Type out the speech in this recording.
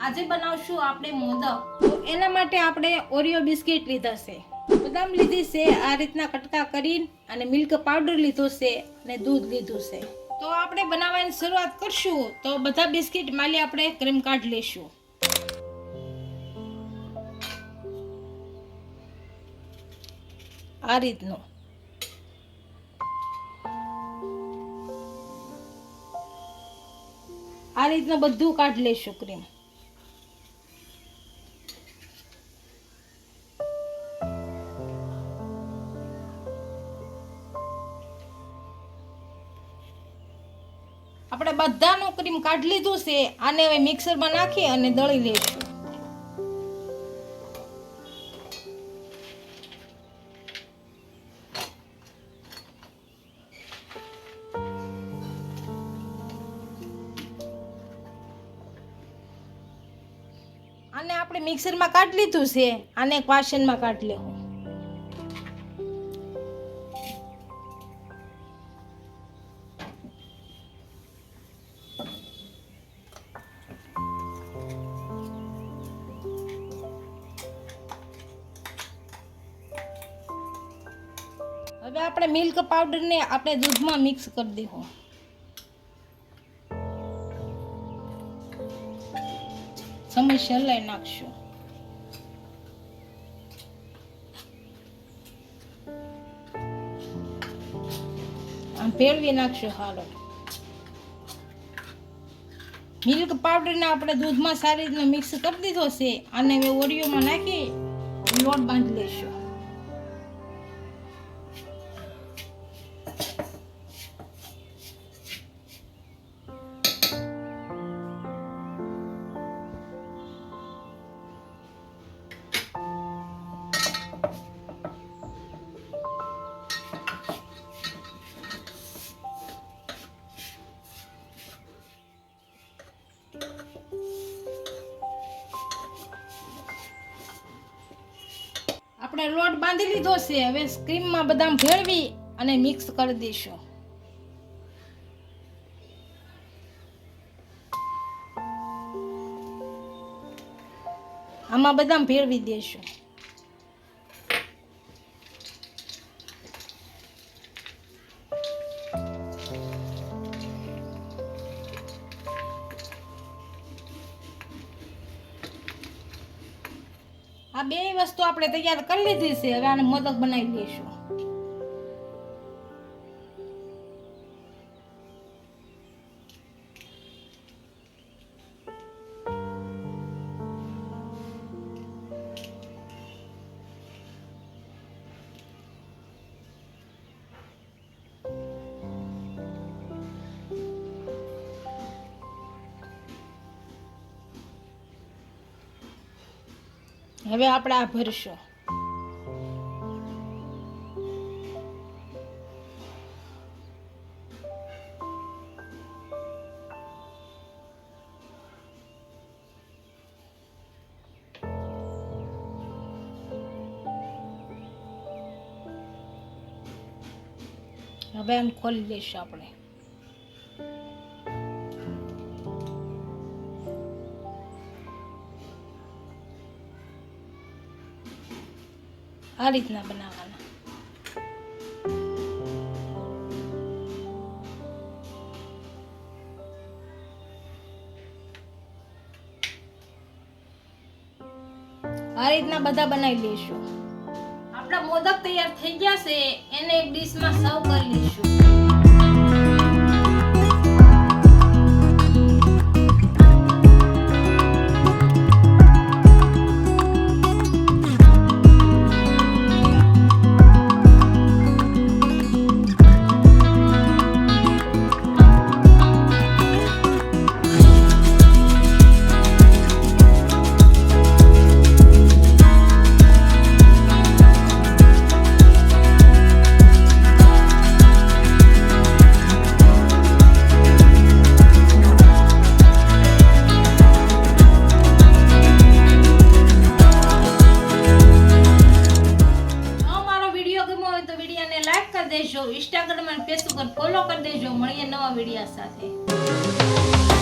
આજે બનાવશું આપણે મોદક। તો એના માટે આપણે ઓરિયો બિસ્કિટ લીધા છે, બદામ લીધી છે આ રીતના કટકા કરીને, અને મિલ્ક પાવડર લીધો છે અને દૂધ લીધું છે। તો આપણે બનાવવાની શરૂઆત કરશું। તો બધા બિસ્કિટ માલી આપણે ક્રીમ કાઢી લેશું। આ રીતનું બધું કાઢી લેશું ક્રીમ। આપણે બધાનું ક્રીમ કાઢી લીધું છે। આને હવે મિક્સરમાં નાખી અને દળી લેશું। આને આપણે મિક્સરમાં કાઢી લીધું છે, આને એક વાસણમાં કાઢી લેવું। હવે આપણે મિલ્ક પાવડર ને આપણે દૂધમાં મિક્સ કરી દેવું। સમય હલાવી નાખશું। આમ ભેળવી નાખશું। હાલો, મિલ્ક પાવડર ને આપણે દૂધમાં સારી રીતના મિક્સ કરી દીધો છે। આને હવે ઓરિયોમાં નાખી લોટ બાંધી લેશું। આપણે લોટ બાંધી લીધો છે। હવે ક્રીમમાં બદામ ભેળવી અને મિક્સ કરી દઈશું। આમાં બદામ ભેળવી દઈશું। આ બે વસ્તુ આપણે તૈયાર કરી લીધી છે। હવે આને મોદક બનાવી લઈશું। હવે આપણે આ ભરશું। હવે આમ ખોલી લઈશું આપણે। આ રીતના બનાવવાના। આ રીતના બધા બનાવી લઈશું। આપણા મોદક તૈયાર થઈ ગયા છે। એને એક ડીશમાં સર્વ કરી લઈશું। ઇન્સ્ટાગ્રામ અને ફેસબુક પર ફોલો કરી દેજો। મળીએ નવા વિડિયો સાથે।